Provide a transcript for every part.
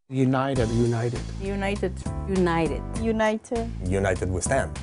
United. United. United. United. United. United we stand.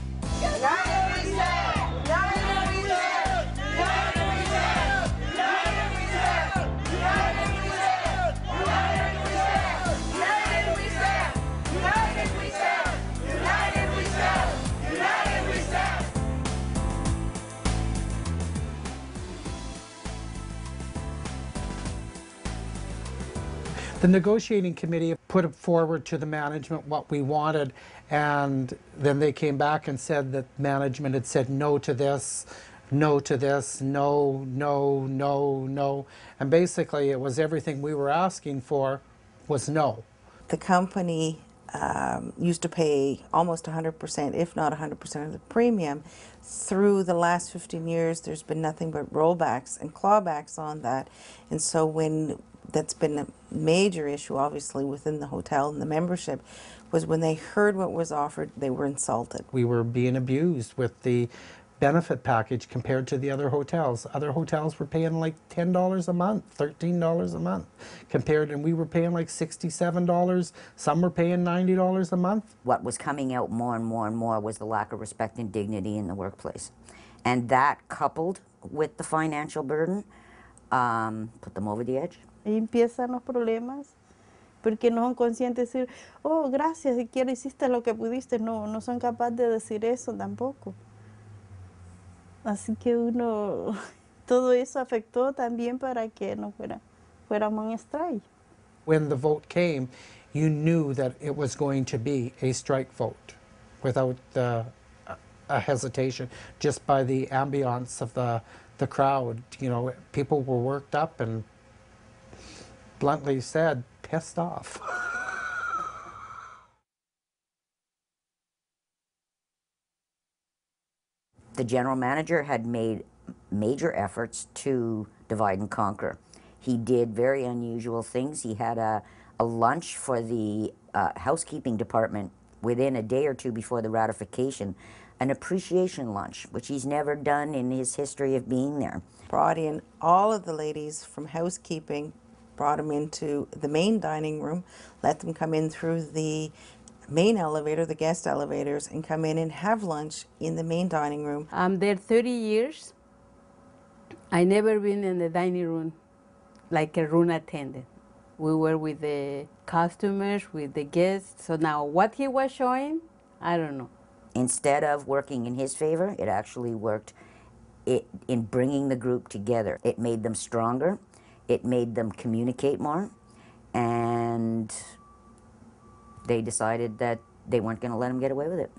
The negotiating committee put forward to the management what we wanted, and then they came back and said that management had said no to this, no to this, no, no, no, no. And basically it was everything we were asking for was no. The company used to pay almost 100%, if not 100% of the premium. Through the last 15 years, there's been nothing but rollbacks and clawbacks on that. And so that's been a major issue, obviously, within the hotel and the membership, was when they heard what was offered, they were insulted. We were being abused with the benefit package compared to the other hotels. Other hotels were paying like $10 a month, $13 a month compared, and we were paying like $67. Some were paying $90 a month. What was coming out more and more and more was the lack of respect and dignity in the workplace. And that, coupled with the financial burden, put them over the edge. Ahí empiezan los problemas, porque no son conscientes de decir, oh, gracias, siquiera hiciste lo que pudiste. No, no son capaces de decir eso tampoco. Así que todo eso afectó también para que no fuéramos en strike. When the vote came, you knew that it was going to be a strike vote without a hesitation, just by the ambiance of the crowd. You know, people were worked up and, bluntly said, pissed off. The general manager had made major efforts to divide and conquer. He did very unusual things. He had a lunch for the housekeeping department within a day or two before the ratification, an appreciation lunch, which he's never done in his history of being there. Brought in all of the ladies from housekeeping, brought them into the main dining room, let them come in through the main elevator, the guest elevators, and come in and have lunch in the main dining room. I'm there 30 years. I never been in the dining room like a room attendant. We were with the customers, with the guests. So now what he was showing, I don't know. Instead of working in his favor, it actually worked in bringing the group together. It made them stronger. It made them communicate more. And they decided that they weren't going to let him get away with it.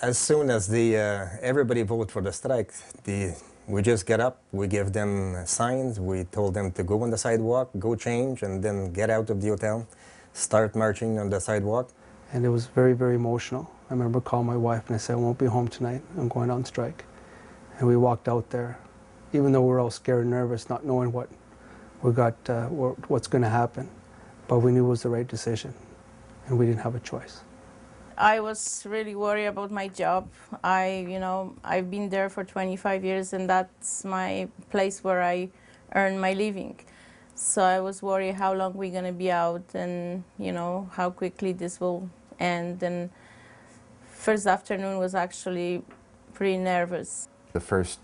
As soon as everybody voted for the strike, we just get up, we give them signs, we told them to go on the sidewalk, go change, and then get out of the hotel, start marching on the sidewalk. And it was very, very emotional. I remember calling my wife and I said, I won't be home tonight, I'm going on strike. And we walked out there, even though we were all scared and nervous, not knowing what's going to happen. But we knew it was the right decision, and we didn't have a choice. I was really worried about my job. I've been there for 25 years, and that's my place where I earn my living. So I was worried how long we're going to be out, and how quickly this will end. And first afternoon was actually pretty nervous. The first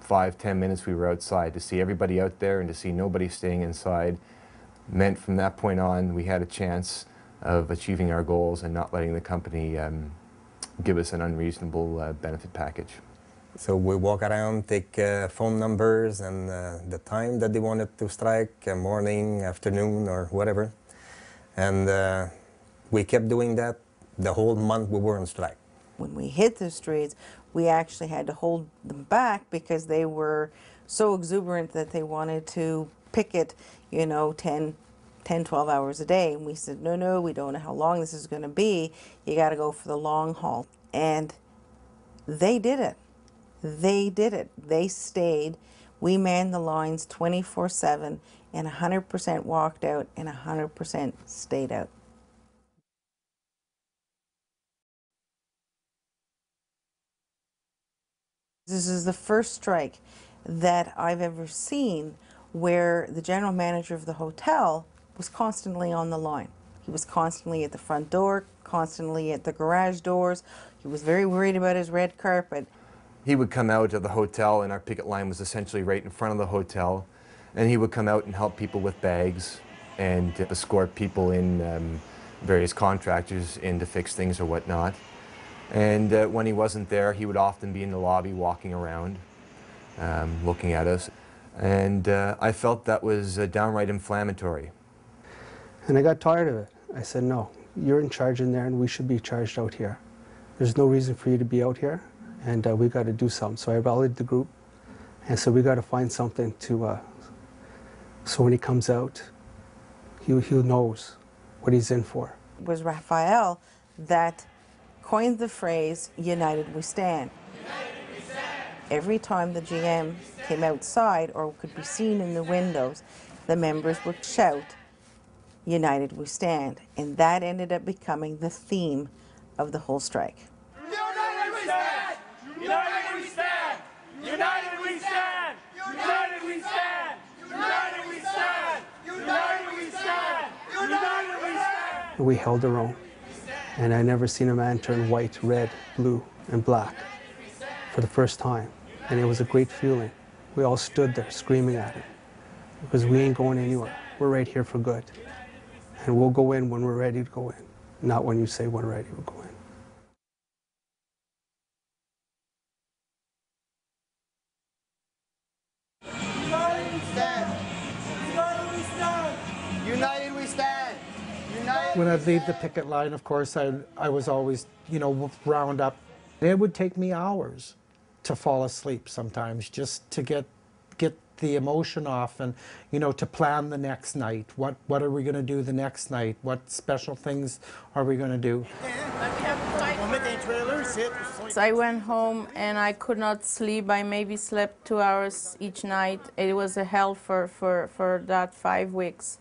5-10 minutes we were outside, to see everybody out there and to see nobody staying inside meant from that point on we had a chance of achieving our goals and not letting the company give us an unreasonable benefit package. So we walk around, take phone numbers and the time that they wanted to strike, morning, afternoon, or whatever. And we kept doing that the whole month we were on strike. When we hit the streets, we actually had to hold them back because they were so exuberant that they wanted to picket, 10, 12 hours a day. And we said, no, we don't know how long this is going to be. You got to go for the long haul. And they did it. They did it. They stayed. We manned the lines 24/7, and 100% walked out and 100% stayed out. This is the first strike that I've ever seen where the general manager of the hotel was constantly on the line. He was constantly at the front door, constantly at the garage doors. He was very worried about his red carpet. He would come out of the hotel, and our picket line was essentially right in front of the hotel, and he would come out and help people with bags and escort people in, various contractors in to fix things or whatnot. And when he wasn't there, he would often be in the lobby walking around, looking at us. And I felt that was downright inflammatory. And I got tired of it. I said, no, you're in charge in there and we should be charged out here. There's no reason for you to be out here, and we got to do something. So I rallied the group and said, we got to find something to, so when he comes out, he knows what he's in for. It was Raphael that coined the phrase, "United we stand." United we stand. Every time the GM came outside or could be seen in the windows, the members would shout, "United we stand." And that ended up becoming the theme of the whole strike. United we stand! United we stand! United we stand! United we stand! United we stand! United we stand! United we stand! We held our own. And I never seen a man turn white, red, blue, and black for the first time. And it was a great feeling. We all stood there screaming at him because we ain't going anywhere. We're right here for good. And we'll go in when we're ready to go in, not when you say we're ready to go in. United we stand! United we stand! United we stand! United When I'd leave the picket line, of course, I was always, round up. It would take me hours to fall asleep sometimes, just to get the emotion off, and to plan the next night. What are we going to do the next night? What special things are we going to do? So I went home and I could not sleep. I maybe slept 2 hours each night. It was a hell for that 5 weeks.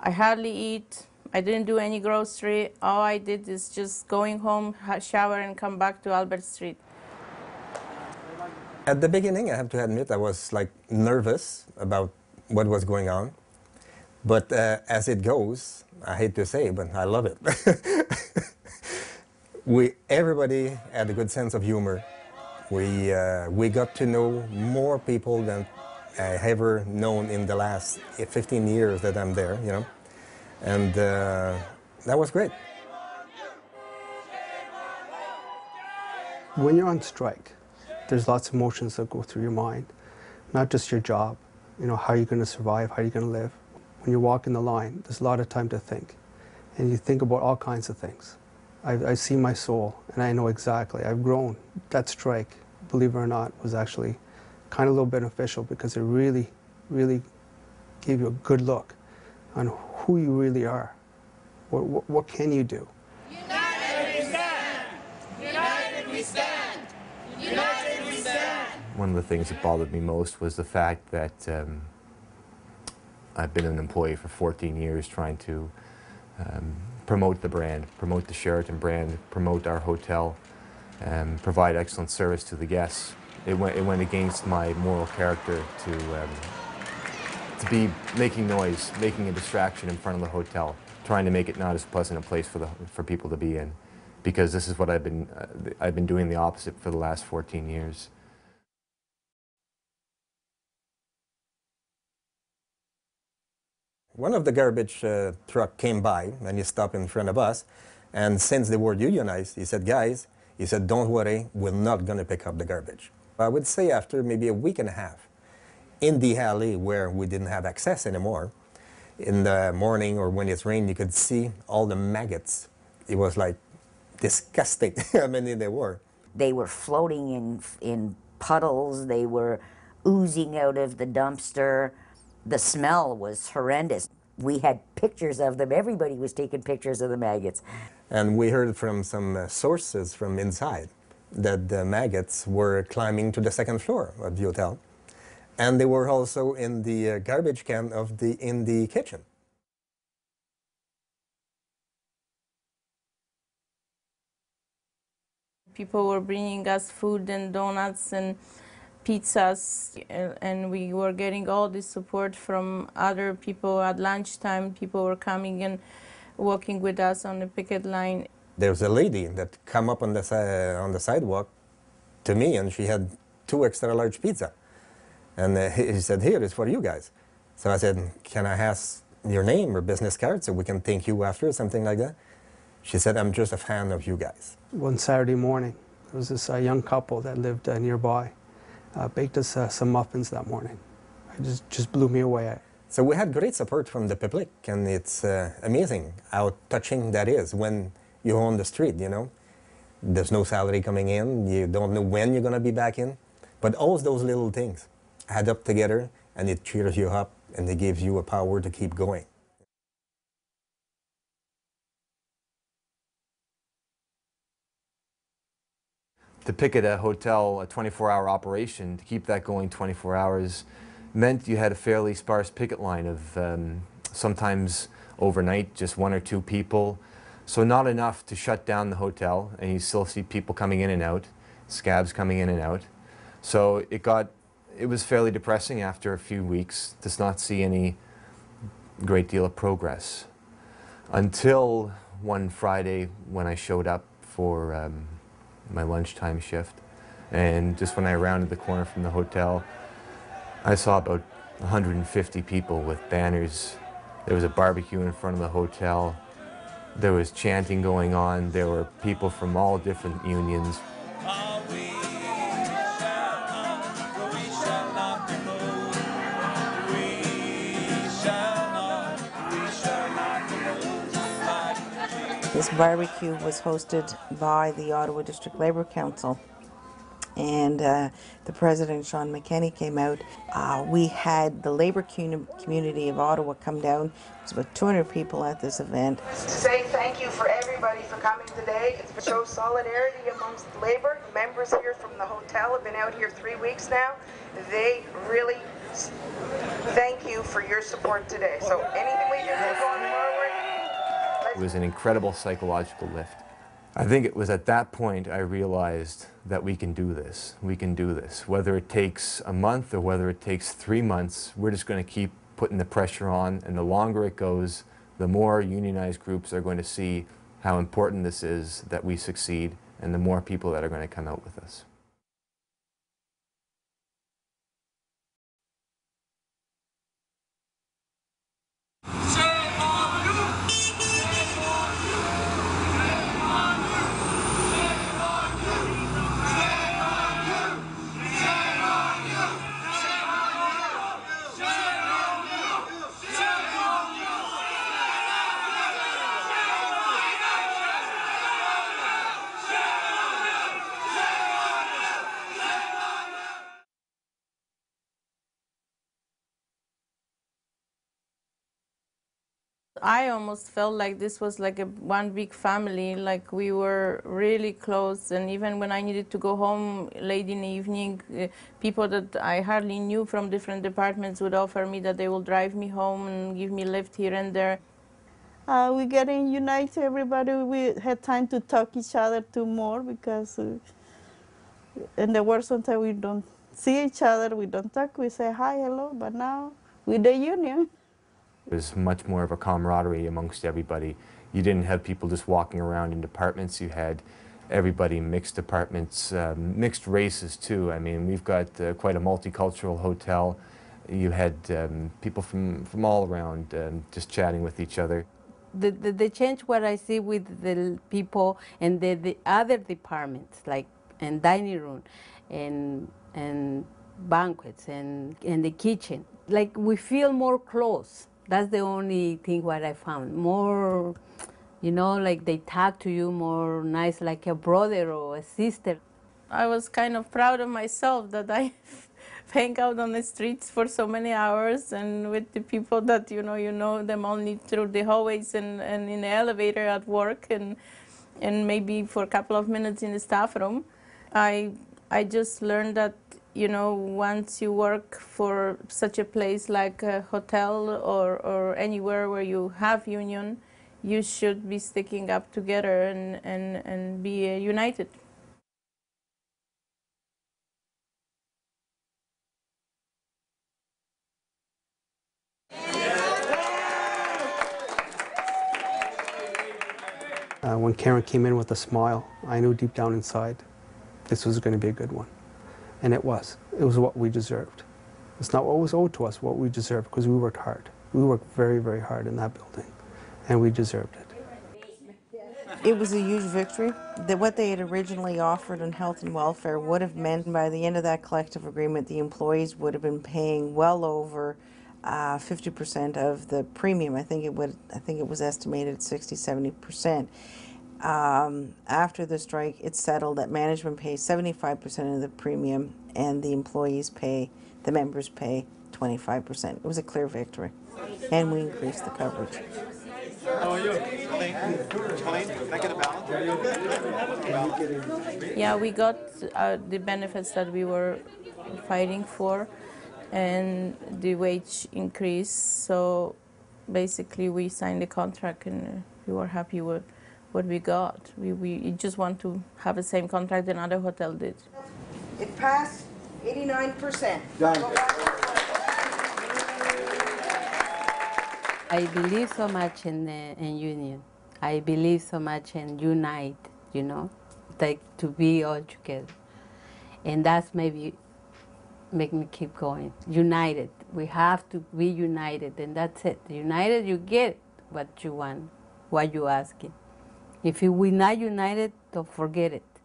I hardly eat. I didn't do any grocery. All I did is just going home, shower, and come back to Albert Street. At the beginning, I have to admit, I was nervous about what was going on. But as it goes, I hate to say, but I love it. Everybody had a good sense of humor. We got to know more people than I ever known in the last 15 years that I'm there, And that was great. When you're on strike, there's lots of emotions that go through your mind. Not just your job, how you're going to survive, how you're going to live. When you're walking the line, there's a lot of time to think. And you think about all kinds of things. I see my soul, and I know exactly. I've grown. That strike, believe it or not, was actually kind of a little beneficial because it really, really gave you a good look on who you really are. What can you do? United we stand! United we stand! United we stand! One of the things that bothered me most was the fact that I've been an employee for 14 years trying to promote the brand, promote the Sheraton brand, promote our hotel, provide excellent service to the guests. It went against my moral character to be making noise, making a distraction in front of the hotel, trying to make it not as pleasant a place for people to be in, because this is what I've been doing the opposite for the last 14 years. One of the garbage truck came by and he stopped in front of us, and since they were unionized, he said, "Guys," he said, "don't worry, we're not going to pick up the garbage." I would say after maybe a week and a half, in the alley where we didn't have access anymore, in the morning or when it's rained, you could see all the maggots. It was disgusting how many there were. They were floating in puddles. They were oozing out of the dumpster. The smell was horrendous. We had pictures of them. Everybody was taking pictures of the maggots. And we heard from some sources from inside that the maggots were climbing to the second floor of the hotel. And they were also in the garbage can in the kitchen. People were bringing us food and donuts, and pizzas, and we were getting all the support from other people. At lunchtime, people were coming and walking with us on the picket line. There's a lady that come up on the sidewalk to me, and she had 2 extra large pizza. And he said, "Here, it's for you guys." So I said, "Can I ask your name or business card so we can thank you after," something like that. She said, "I'm just a fan of you guys." One Saturday morning, there was this young couple that lived nearby, baked us some muffins that morning. It just blew me away. So we had great support from the public, and it's amazing how touching that is when you're on the street, you know. There's no salary coming in, you don't know when you're going to be back in, but all those little things add up together, and it cheers you up, and it gives you a power to keep going. To picket a hotel, a 24-hour operation, to keep that going 24 hours, meant you had a fairly sparse picket line of sometimes overnight, just 1 or 2 people. So not enough to shut down the hotel, and you still see people coming in and out, scabs coming in and out. So it was fairly depressing after a few weeks to not see any great deal of progress. Until one Friday when I showed up for my lunchtime shift, and just when I rounded the corner from the hotel, I saw about 150 people with banners. There was a barbecue in front of the hotel. There was chanting going on. There were people from all different unions. This barbecue was hosted by the Ottawa District Labour Council, and the president, Sean McKenney, came out. We had the labour community of Ottawa come down. There's about 200 people at this event. To say thank you for everybody for coming today. It's to show solidarity amongst labour. Members here from the hotel have been out here 3 weeks now. They really thank you for your support today. So anything we can do going forward. It was an incredible psychological lift. I think it was at that point I realized that we can do this. We can do this. Whether it takes a month or whether it takes 3 months, we're just going to keep putting the pressure on, and the longer it goes, the more unionized groups are going to see how important this is that we succeed, and the more people that are going to come out with us. I almost felt like this was like one big family, like we were really close. And even when I needed to go home late in the evening, people that I hardly knew from different departments would offer me that they will drive me home and give me a lift here and there. We getting united, everybody. We had time to talk each other too more, because in the work sometimes we don't see each other, we don't talk, we say hi, hello, but now with the union. It was much more of a camaraderie amongst everybody. You didn't have people just walking around in departments. You had everybody mixed departments, mixed races too. I mean, we've got quite a multicultural hotel. You had people from all around just chatting with each other. The change what I see with the people and the other departments, like in dining room and banquets and the kitchen, like we feel more close. That's the only thing what I found. More, you know, like they talk to you more nice, like a brother or a sister. I was kind of proud of myself that I hang out on the streets for so many hours and with the people that you know them only through the hallways and in the elevator at work and maybe for a couple of minutes in the staff room. I just learned that, you know, once you work for such a place like a hotel or anywhere where you have union, you should be sticking up together and be united. When Karen came in with a smile, I knew deep down inside this was going to be a good one. And it was. It was what we deserved. It's not what was owed to us, what we deserved, because we worked hard. We worked very, very hard in that building, and we deserved it. It was a huge victory. That what they had originally offered on health and welfare would have meant by the end of that collective agreement, the employees would have been paying well over 50% of the premium. I think it was estimated at 60-70%. After the strike, it's settled that management pays 75% of the premium, and the employees pay, the members pay 25%. It was a clear victory, and we increased the coverage. How are you? Colleen, can I get a balance? Yeah, we got the benefits that we were fighting for, and the wage increase. So basically, we signed the contract, and we were happy with what we got. We just want to have the same contract another hotel did. It passed 89%. I believe so much in union. I believe so much in unite, you know, like to be all together. And that's maybe make me keep going. United. We have to be united, and that's it. United, you get what you want, what you're asking. If we're not united, don't forget it.